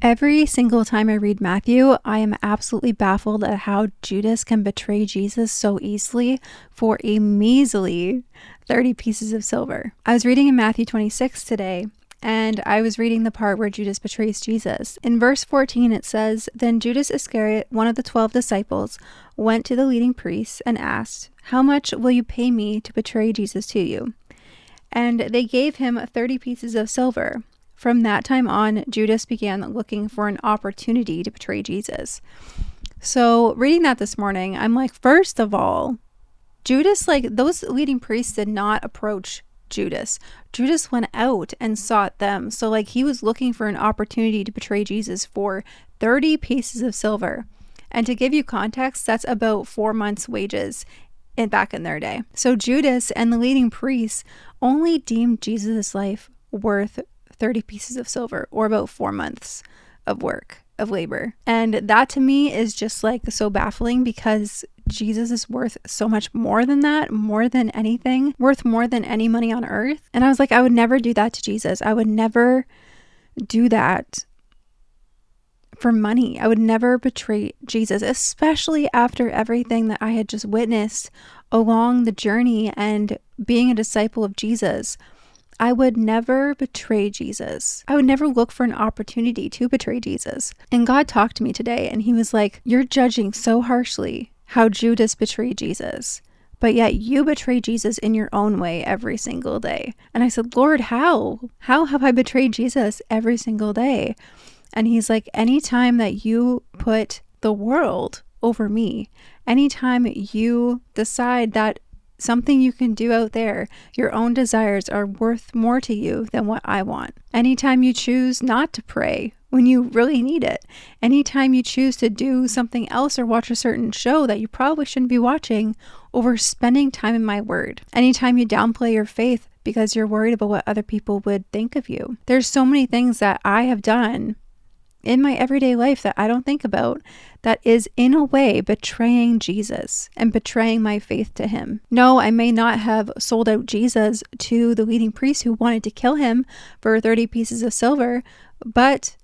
Every single time I read Matthew, I am absolutely baffled at how Judas can betray Jesus so easily for a measly 30 pieces of silver. I was reading in Matthew 26 today, and I was reading the part where Judas betrays Jesus. In verse 14, it says, "Then Judas Iscariot, one of the 12 disciples, went to the leading priests and asked, 'How much will you pay me to betray Jesus to you?' And they gave him 30 pieces of silver. From that time on, Judas began looking for an opportunity to betray Jesus." So reading that this morning, I'm like, first of all, Judas, those leading priests did not approach Judas. Judas went out and sought them. So he was looking for an opportunity to betray Jesus for 30 pieces of silver. And to give you context, that's about 4 months' wages back in their day. So Judas and the leading priests only deemed Jesus' life worth 30 pieces of silver, or about 4 months of work, of labor. And that to me is just so baffling, because Jesus is worth so much more than that, more than anything, worth more than any money on earth. And I was like, I would never do that to Jesus. I would never do that for money. I would never betray Jesus, especially after everything that I had just witnessed along the journey and being a disciple of Jesus. I would never betray Jesus. I would never look for an opportunity to betray Jesus. And God talked to me today, and he was like, "You're judging so harshly how Judas betrayed Jesus, but yet you betray Jesus in your own way every single day." And I said, "Lord, how? How have I betrayed Jesus every single day?" And he's like, "Anytime that you put the world over me, anytime you decide that something you can do out there, your own desires are worth more to you than what I want. Anytime you choose not to pray when you really need it. Anytime you choose to do something else or watch a certain show that you probably shouldn't be watching over spending time in my word. Anytime you downplay your faith because you're worried about what other people would think of you. There's so many things that I have done in my everyday life that I don't think about that is in a way betraying Jesus and betraying my faith to him. No, I may not have sold out Jesus to the leading priest who wanted to kill him for 30 pieces of silver, but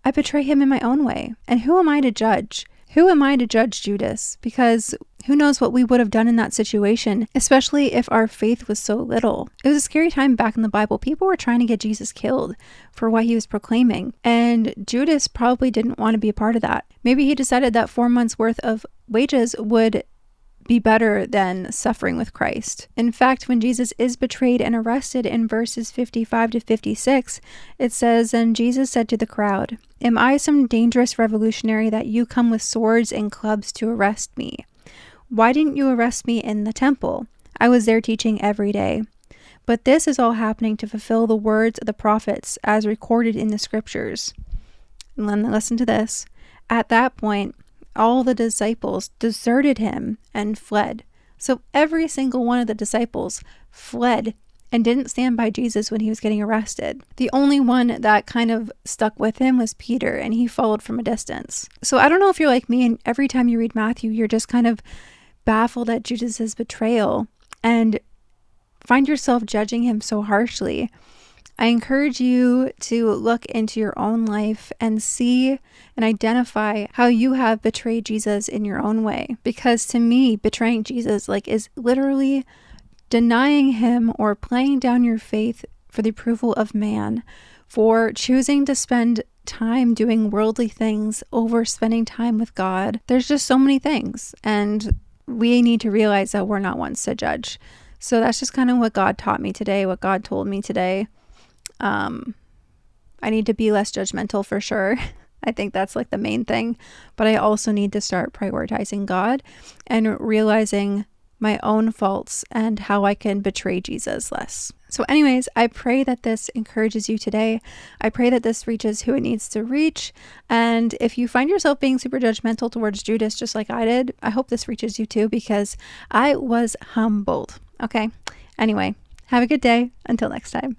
I betray him in my own way. And who am I to judge? Who am I to judge Judas? Because who knows what we would have done in that situation, especially if our faith was so little. It was a scary time back in the Bible. People were trying to get Jesus killed for what he was proclaiming. And Judas probably didn't want to be a part of that. Maybe he decided that 4 months worth of wages would be better than suffering with Christ. In fact, when Jesus is betrayed and arrested in verses 55 to 56, it says, "And Jesus said to the crowd, 'Am I some dangerous revolutionary that you come with swords and clubs to arrest me? Why didn't you arrest me in the temple? I was there teaching every day. But this is all happening to fulfill the words of the prophets as recorded in the scriptures.'" And then listen to this. "At that point, all the disciples deserted him and fled." So every single one of the disciples fled and didn't stand by Jesus when he was getting arrested. The only one that kind of stuck with him was Peter, and he followed from a distance. So I don't know if you're like me, and every time you read Matthew, you're just kind of baffled at Judas's betrayal and find yourself judging him so harshly. I encourage you to look into your own life and see and identify how you have betrayed Jesus in your own way. Because to me, betraying Jesus is literally denying him or playing down your faith for the approval of man, for choosing to spend time doing worldly things over spending time with God. There's just so many things, and we need to realize that we're not ones to judge. So that's just kind of what God taught me today, what God told me today. I need to be less judgmental for sure. I think that's the main thing, but I also need to start prioritizing God and realizing my own faults and how I can betray Jesus less. So anyways, I pray that this encourages you today. I pray that this reaches who it needs to reach. And if you find yourself being super judgmental towards Judas, just like I did, I hope this reaches you too, because I was humbled. Okay. Anyway, have a good day. Until next time.